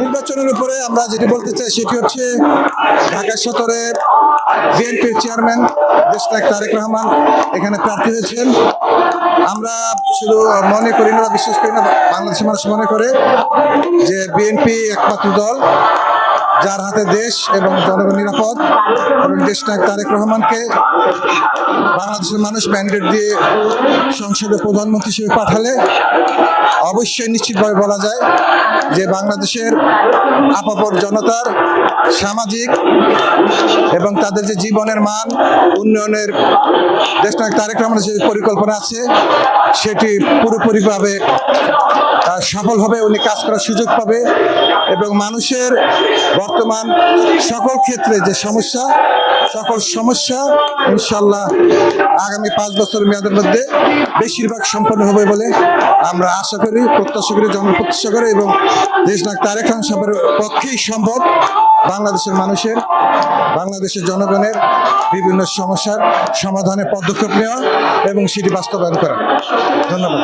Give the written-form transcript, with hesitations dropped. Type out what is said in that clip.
নির্বাচনের উপরে আমরা যেটি বলতে চাই সেটি হচ্ছে ঢাকা সদরে বিএনপির চেয়ারম্যান দেশনায়ক তারেক রহমান এখানে প্রার্থী হয়েছেন। আমরা শুধু মনে করি না, বিশ্বাস করি না, বাংলাদেশের মানুষ মনে করে যে বিএনপি একমাত্র দল যার হাতে দেশ এবং জনগণ নিরাপদ, এবং দেশনায়ক তারেক রহমানকে বাংলাদেশের মানুষ ম্যান্ডেট দিয়ে সংসদে প্রধানমন্ত্রী হিসেবে পাঠালে অবশ্যই নিশ্চিতভাবে বলা যায় যে বাংলাদেশের আপামর জনতার সামাজিক এবং তাদের যে জীবনের মান উন্নয়নের দেশনায়ক তারেক রহমানের যে পরিকল্পনা আছে সেটি পুরোপুরিভাবে সফল হবে, উনি কাজ করার সুযোগ পাবে এবং মানুষের বর্তমান সকল ক্ষেত্রে যে সকল সমস্যা ইনশাল্লাহ আগামী 5 বছরের মেয়াদের মধ্যে বেশিরভাগ সম্পন্ন হবে বলে আমরা আশা করি, প্রত্যাশা করি, জনপ্রত্যাশা করি এবং দেশনায়ক তারেক রহমান সাহেবের পক্ষেই সম্ভব বাংলাদেশের মানুষের, বাংলাদেশের জনগণের বিভিন্ন সমস্যার সমাধানের পদক্ষেপ নেওয়া এবং সেটি বাস্তবায়ন করা। ধন্যবাদ।